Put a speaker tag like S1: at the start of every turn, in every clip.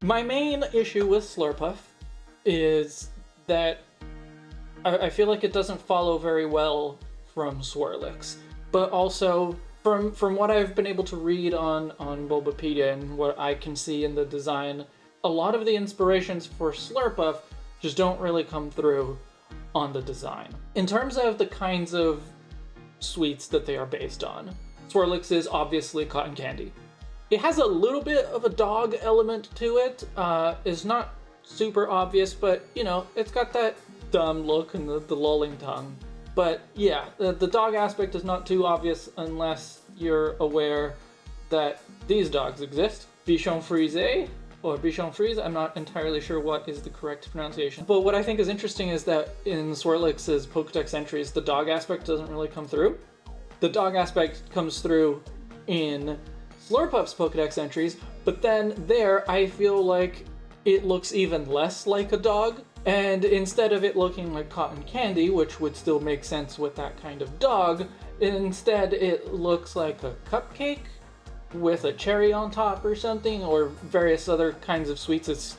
S1: My main issue with Slurpuff is that I feel like it doesn't follow very well from Swirlix, but also from what I've been able to read on Bulbapedia and what I can see in the design, a lot of the inspirations for Slurpuff just don't really come through on the design. In terms of the kinds of sweets that they are based on, Swirlix is obviously cotton candy. It has a little bit of a dog element to it. It's not super obvious, but you know, it's got that dumb look and the lolling tongue. But yeah, the dog aspect is not too obvious unless you're aware that these dogs exist. Bichon Frise, or Bichon Frise, I'm not entirely sure what is the correct pronunciation. But what I think is interesting is that in Swirlix's Pokédex entries, the dog aspect doesn't really come through. The dog aspect comes through in Slurpuff's Pokédex entries, but then there I feel like it looks even less like a dog. And instead of it looking like cotton candy, which would still make sense with that kind of dog, instead it looks like a cupcake with a cherry on top or something, or various other kinds of sweets.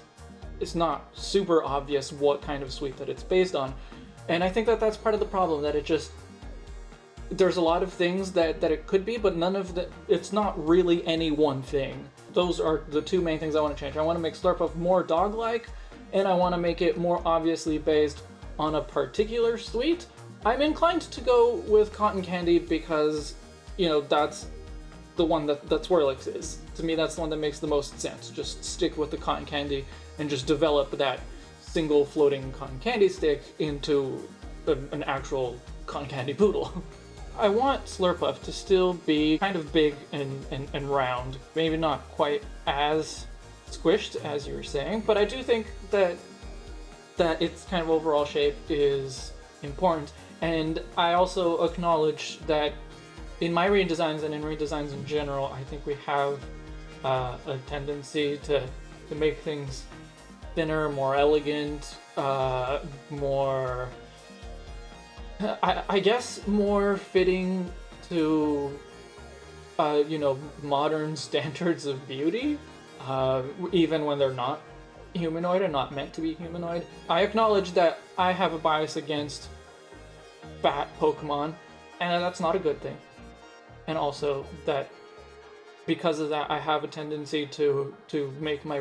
S1: It's not super obvious what kind of sweet that it's based on. And I think that that's part of the problem, that it just, there's a lot of things that it could be, but none of the, it's not really any one thing. Those are the two main things I want to change. I want to make Slurpuff more dog-like, and I want to make it more obviously based on a particular sweet. I'm inclined to go with cotton candy because, you know, that's the one that Swirlix is. To me, that's the one that makes the most sense. Just stick with the cotton candy and just develop that single floating cotton candy stick into an actual cotton candy poodle. I want Slurpuff to still be kind of big and round. Maybe not quite as squished as you were saying, but I do think that its kind of overall shape is important. And I also acknowledge that in my redesigns and in redesigns in general, I think we have a tendency to make things thinner, more elegant, more, I guess, more fitting to, you know, modern standards of beauty, even when they're not humanoid and not meant to be humanoid. I acknowledge that I have a bias against fat Pokemon, and that's not a good thing. And also that because of that, I have a tendency to make my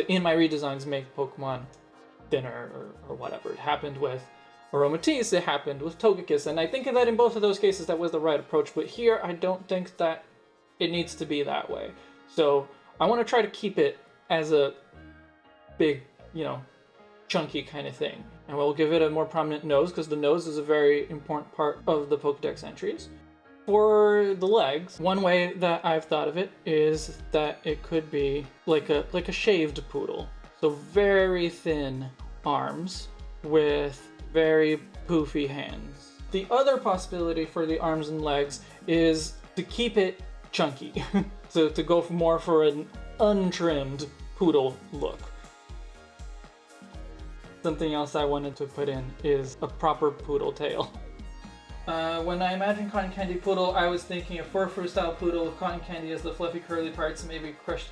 S1: in my redesigns make Pokemon thinner or whatever. It happened with Aromatisse, it happened with Togekiss, and I think that in both of those cases that was the right approach, but here I don't think that it needs to be that way. So I want to try to keep it as a big, you know, chunky kind of thing. And we'll give it a more prominent nose, because the nose is a very important part of the Pokédex entries. For the legs, one way that I've thought of it is that it could be like a shaved poodle. So very thin arms with very poofy hands. The other possibility for the arms and legs is to keep it chunky, to go more for an untrimmed poodle look. Something else I wanted to put in is a proper poodle tail. When I imagined cotton candy poodle, I was thinking a fur style poodle with cotton candy as the fluffy curly parts, maybe crushed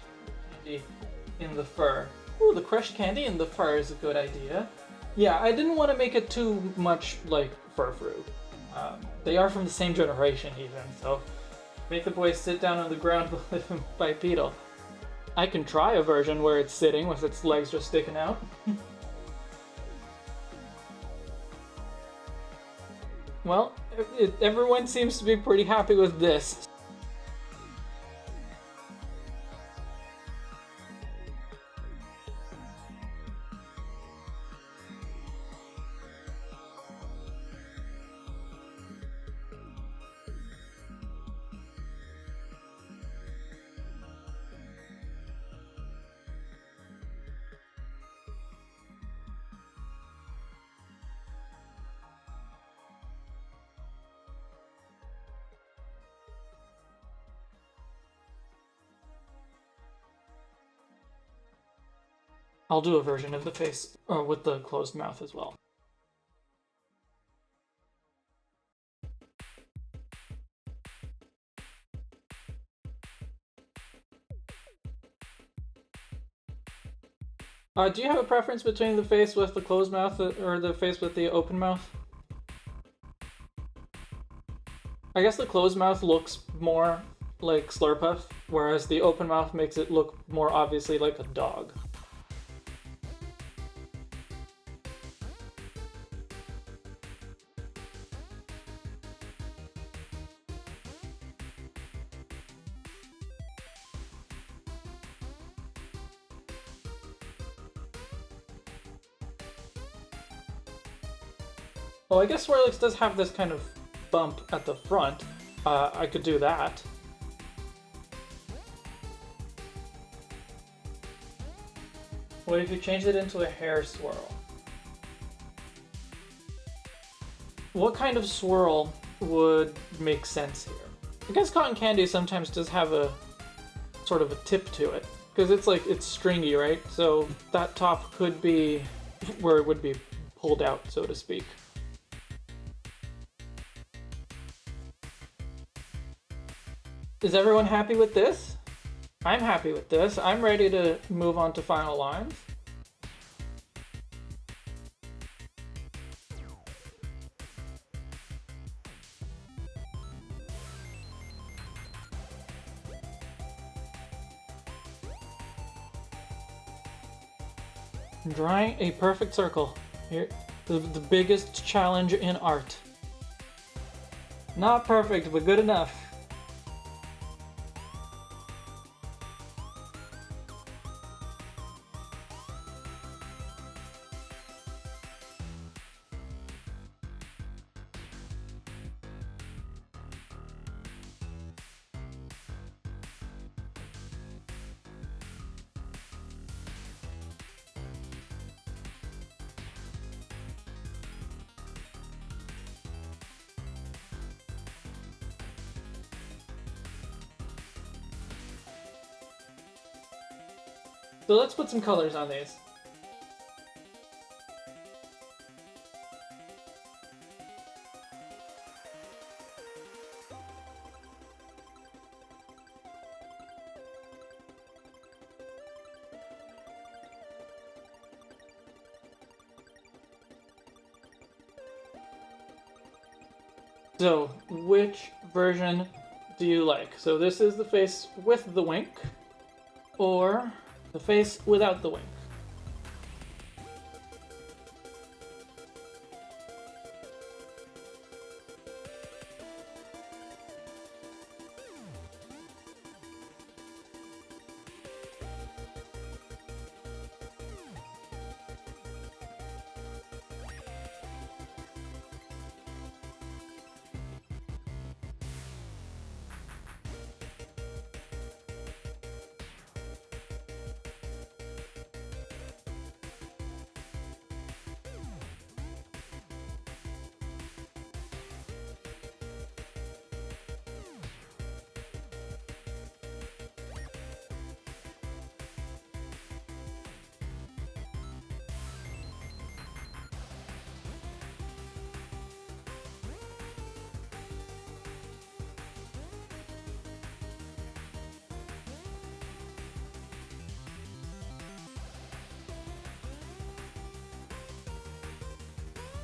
S1: candy in the fur. Ooh, the crushed candy in the fur is a good idea. Yeah, I didn't want to make it too much like Furfrou. They are from the same generation even, so make the boy sit down on the ground with him bipedal. I can try a version where it's sitting with its legs just sticking out. Well, everyone seems to be pretty happy with this. I'll do a version of the face with the closed mouth as well. Do you have a preference between the face with the closed mouth or the face with the open mouth? I guess the closed mouth looks more like Slurpuff, whereas the open mouth makes it look more obviously like a dog. Well, I guess Swirlix does have this kind of bump at the front. I could do that. What if you changed it into a hair swirl? What kind of swirl would make sense here? I guess cotton candy sometimes does have a sort of a tip to it, because it's stringy, right? So that top could be where it would be pulled out, so to speak. Is everyone happy with this? I'm happy with this. I'm ready to move on to final lines. Drawing a perfect circle. Here, the biggest challenge in art. Not perfect, but good enough. So let's put some colors on these. So, which version do you like? So this is the face with the wink, or the face without the wink.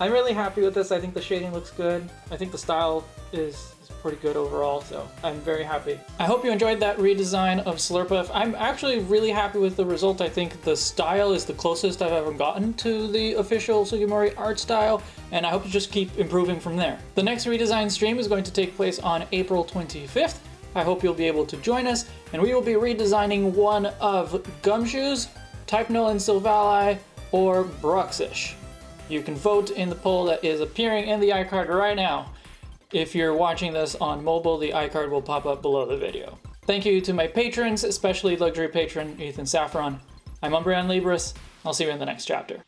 S1: I'm really happy with this. I think the shading looks good. I think the style is pretty good overall, so I'm very happy. I hope you enjoyed that redesign of Slurpuff. I'm actually really happy with the result. I think the style is the closest I've ever gotten to the official Sugimori art style, and I hope to just keep improving from there. The next redesign stream is going to take place on April 25th. I hope you'll be able to join us, and we will be redesigning one of Gumshoes, Typenol and Silvally, or Bruxish. You can vote in the poll that is appearing in the iCard right now. If you're watching this on mobile, the iCard will pop up below the video. Thank you to my patrons, especially luxury patron Ethan Saffron. I'm Umbreon Libris. I'll see you in the next chapter.